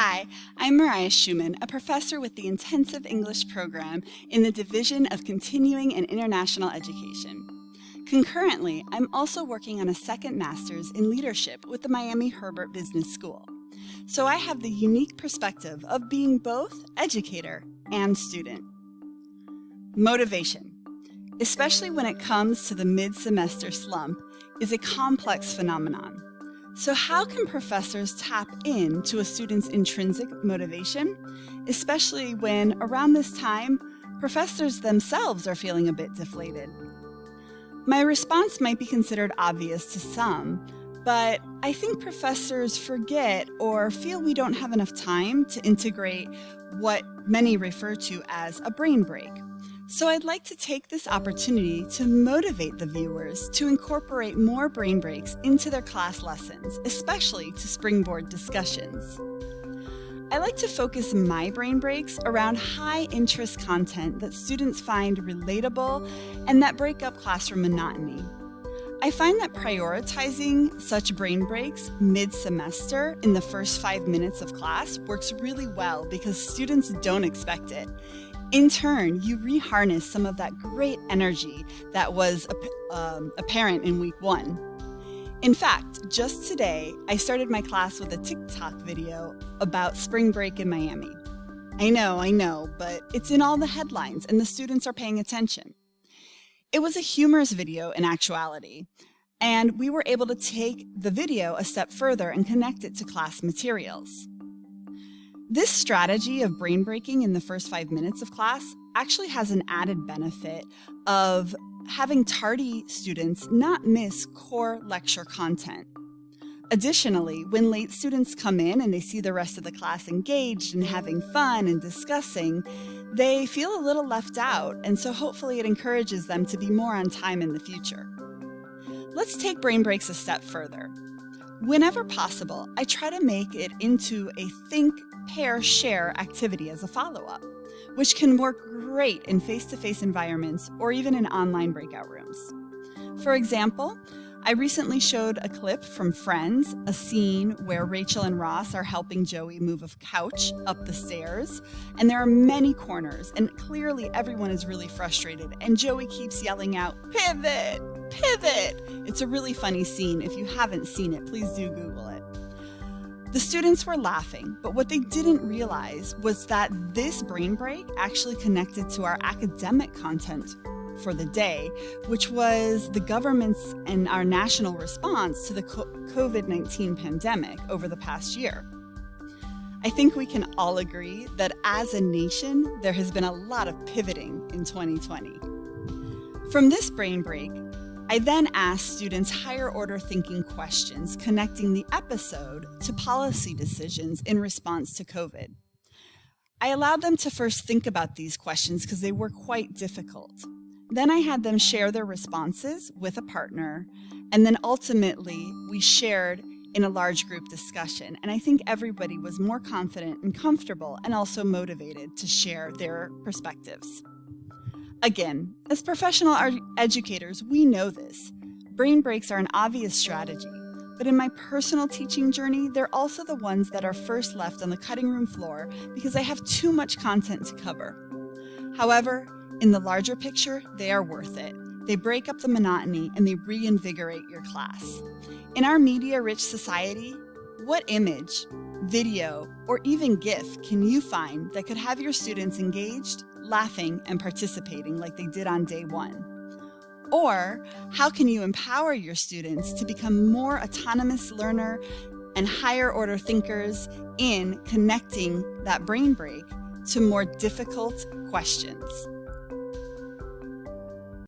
Hi, I'm Mariah Schuemann, a professor with the Intensive English program in the Division of Continuing and International Education. Concurrently, I'm also working on a second master's in leadership with the Miami Herbert Business School. So I have the unique perspective of being both educator and student. Motivation, especially when it comes to the mid-semester slump, is a complex phenomenon. So how can professors tap into a student's intrinsic motivation, especially when around this time, professors themselves are feeling a bit deflated? My response might be considered obvious to some, but I think professors forget or feel we don't have enough time to integrate what many refer to as a brain break. So I'd like to take this opportunity to motivate the viewers to incorporate more brain breaks into their class lessons, especially to springboard discussions. I like to focus my brain breaks around high-interest content that students find relatable and that break up classroom monotony. I find that prioritizing such brain breaks mid-semester in the first 5 minutes of class works really well because students don't expect it. In turn, you reharness some of that great energy that was apparent in week 1. In fact, just today, I started my class with a TikTok video about spring break in Miami. I know, but it's in all the headlines and the students are paying attention. It was a humorous video in actuality, and we were able to take the video a step further and connect it to class materials. This strategy of brain breaking in the first 5 minutes of class actually has an added benefit of having tardy students not miss core lecture content. Additionally, when late students come in and they see the rest of the class engaged and having fun and discussing, they feel a little left out, and so hopefully it encourages them to be more on time in the future. Let's take brain breaks a step further. Whenever possible, I try to make it into a think, pair, share activity as a follow-up, which can work great in face-to-face environments or even in online breakout rooms. For example, I recently showed a clip from Friends, a scene where Rachel and Ross are helping Joey move a couch up the stairs, and there are many corners, and clearly everyone is really frustrated, and Joey keeps yelling out, "Pivot! Pivot!" It's a really funny scene. If you haven't seen it, please do Google it. The students were laughing, but what they didn't realize was that this brain break actually connected to our academic content for the day, which was the government's and our national response to the COVID-19 pandemic over the past year. I think we can all agree that as a nation, there has been a lot of pivoting in 2020. From this brain break, I then asked students higher order thinking questions connecting the episode to policy decisions in response to COVID. I allowed them to first think about these questions because they were quite difficult. Then I had them share their responses with a partner, and then ultimately we shared in a large group discussion. And I think everybody was more confident and comfortable and also motivated to share their perspectives. Again, as professional educators, we know this. Brain breaks are an obvious strategy, but in my personal teaching journey, they're also the ones that are first left on the cutting room floor because I have too much content to cover. However, in the larger picture, they are worth it. They break up the monotony and they reinvigorate your class. In our media-rich society, what image, video, or even GIF can you find that could have your students engaged, laughing, and participating like they did on day 1? Or how can you empower your students to become more autonomous learner and higher order thinkers in connecting that brain break to more difficult questions?